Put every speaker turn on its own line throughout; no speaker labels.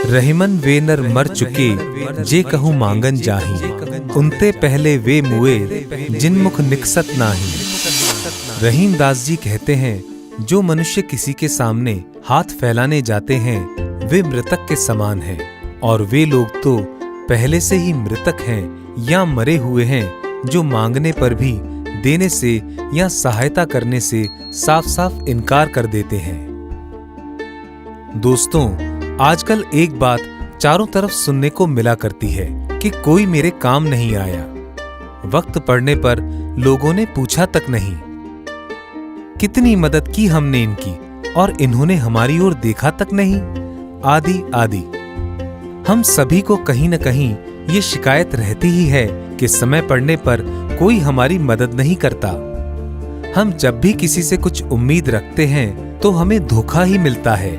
रहीमन वे नर मर चुके जे कहूँ मांगन जाही, उनते पहले वे मुए जिन मुख निकसत नाही। रहीम दास जी कहते हैं, जो मनुष्य किसी के सामने हाथ फैलाने जाते हैं वे मृतक के समान हैं, और वे लोग तो पहले से ही मृतक हैं या मरे हुए हैं, जो मांगने पर भी देने से या सहायता करने से साफ साफ इनकार कर देते हैं। दोस्तों, आजकल एक बात चारों तरफ सुनने को मिला करती है कि कोई मेरे काम नहीं आया, वक्त पड़ने पर लोगों ने पूछा तक नहीं, कितनी मदद की हमने इनकी और इन्होंने हमारी ओर देखा तक नहीं, आदि आदि। हम सभी को कहीं न कहीं ये शिकायत रहती ही है कि समय पड़ने पर कोई हमारी मदद नहीं करता। हम जब भी किसी से कुछ उम्मीद रखते हैं तो हमें धोखा ही मिलता है।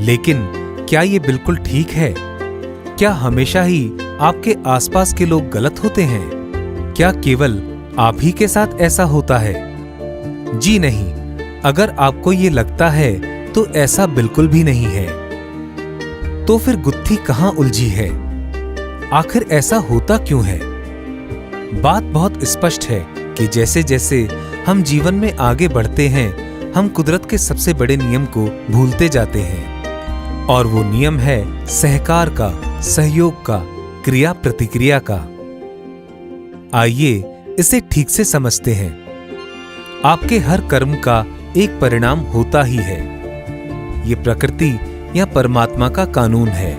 लेकिन क्या ये बिल्कुल ठीक है? क्या हमेशा ही आपके आसपास के लोग गलत होते हैं? क्या केवल आप ही के साथ ऐसा होता है? जी नहीं। अगर आपको ये लगता है तो ऐसा बिल्कुल भी नहीं है। तो फिर गुत्थी कहाँ उलझी है? आखिर ऐसा होता क्यों है? बात बहुत स्पष्ट है कि जैसे जैसे हम जीवन में आगे बढ़ते हैं, हम कुदरत के सबसे बड़े नियम को भूलते जाते हैं, और वो नियम है सहकार का, सहयोग का, क्रिया प्रतिक्रिया का। आइए इसे ठीक से समझते हैं। आपके हर कर्म का एक परिणाम होता ही है। ये प्रकृति या परमात्मा का कानून है।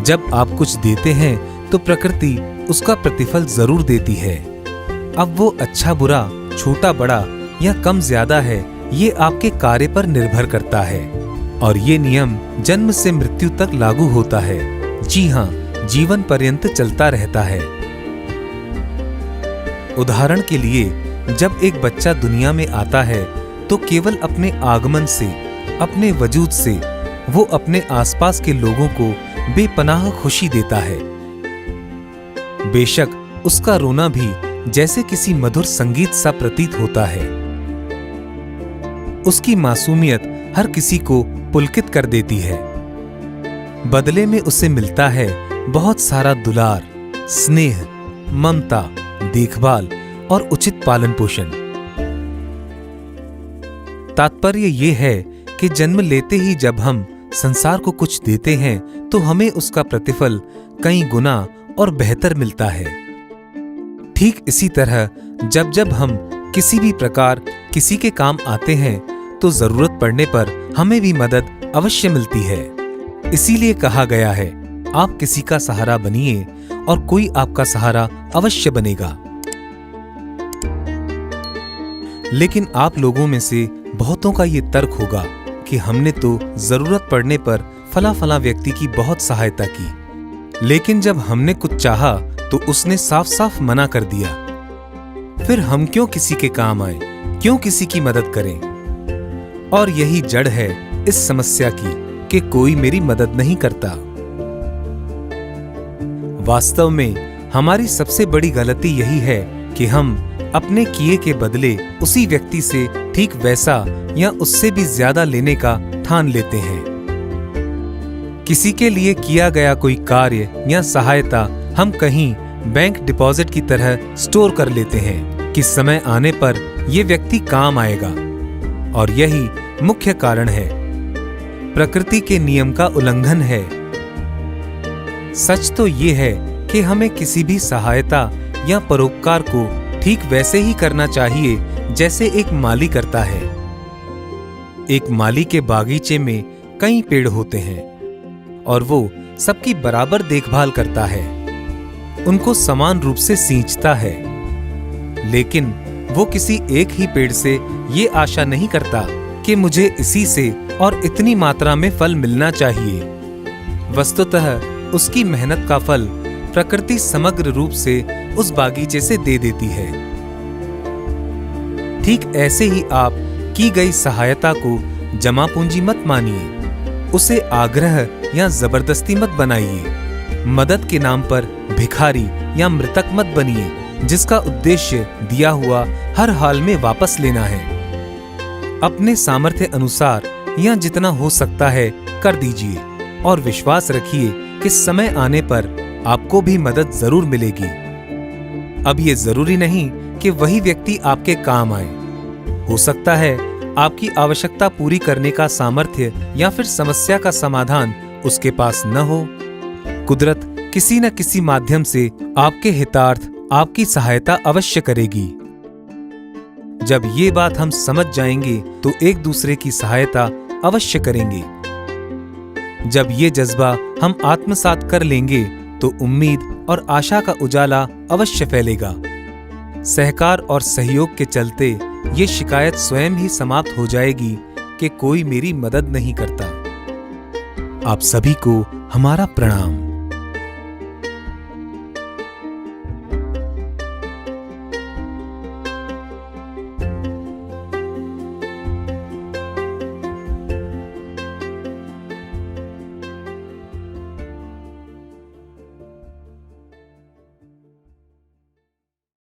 जब आप कुछ देते हैं तो प्रकृति उसका प्रतिफल जरूर देती है। अब वो अच्छा बुरा, छोटा बड़ा या कम ज्यादा है, ये आपके कार्य पर निर्भर करता है, और ये नियम जन्म से मृत्यु तक लागू होता है। जी हाँ, जीवन पर्यंत चलता रहता है। उदाहरण के लिए, जब एक बच्चा दुनिया में आता है तो केवल अपने आगमन से, अपने वजूद से वो अपने आसपास के लोगों को बेपनाह खुशी देता है। बेशक उसका रोना भी जैसे किसी मधुर संगीत सा प्रतीत होता है। उसकी मासूमियत हर किसी को पुलकित कर देती है। बदले में उसे मिलता है बहुत सारा दुलार, स्नेह, ममता, देखभाल और उचित पालन पोषण। तात्पर्य ये है कि जन्म लेते ही जब हम संसार को कुछ देते हैं तो हमें उसका प्रतिफल कई गुना और बेहतर मिलता है। ठीक इसी तरह जब जब हम किसी भी प्रकार किसी के काम आते हैं तो जरूरत पड़ने पर हमें भी मदद अवश्य मिलती है। इसीलिए कहा गया है, आप किसी का सहारा बनिए और कोई आपका सहारा अवश्य बनेगा। लेकिन आप लोगों में से बहुतों का ये तर्क होगा कि हमने तो जरूरत पड़ने पर फला फला व्यक्ति की बहुत सहायता की, लेकिन जब हमने कुछ चाहा तो उसने साफ साफ मना कर दिया। फिर हम क्यों किसी के काम आए, क्यों किसी की मदद करें? और यही जड़ है इस समस्या की कि कोई मेरी मदद नहीं करता। वास्तव में हमारी सबसे बड़ी गलती यही है कि हम अपने किए के बदले उसी व्यक्ति से ठीक वैसा या उससे भी ज्यादा लेने का ठान लेते हैं। किसी के लिए किया गया कोई कार्य या सहायता हम कहीं बैंक डिपॉजिट की तरह स्टोर कर लेते हैं कि समय आने पर यह व्यक्ति काम आएगा, और यही मुख्य कारण है। प्रकृति के नियम का उल्लंघन है। सच तो ये है कि हमें किसी भी सहायता या परोपकार को ठीक वैसे ही करना चाहिए जैसे एक माली करता है। एक माली के बागीचे में कई पेड़ होते हैं और वो सबकी बराबर देखभाल करता है, उनको समान रूप से सींचता है। लेकिन वो किसी एक ही पेड़ से ये आशा नहीं करता कि मुझे इसी से और इतनी मात्रा में फल मिलना चाहिए। वस्तुतः उसकी मेहनत का फल प्रकृति समग्र रूप से उस बागीचे से दे देती है। ठीक ऐसे ही आप की गई सहायता को जमा पूंजी मत मानिए, उसे आग्रह या जबरदस्ती मत बनाइए। मदद के नाम पर भिखारी या मृतक मत बनिए, जिसका उद्देश्य दिया हुआ हर हाल में वापस लेना है। अपने सामर्थ्य अनुसार या जितना हो सकता है कर दीजिए और विश्वास रखिए कि समय आने पर आपको भी मदद जरूर मिलेगी। अब ये जरूरी नहीं कि वही व्यक्ति आपके काम आए। हो सकता है आपकी आवश्यकता पूरी करने का सामर्थ्य या फिर समस्या का समाधान उसके पास न हो। कुदरत किसी न किसी माध्यम से आपके हितार्थ, आपकी सहायता अवश्य करेगी। जब ये बात हम समझ जाएंगे तो एक दूसरे की सहायता अवश्य करेंगे। जब ये जज्बा हम आत्मसात कर लेंगे तो उम्मीद और आशा का उजाला अवश्य फैलेगा। सहकार और सहयोग के चलते ये शिकायत स्वयं ही समाप्त हो जाएगी कि कोई मेरी मदद नहीं करता। आप सभी को हमारा प्रणाम।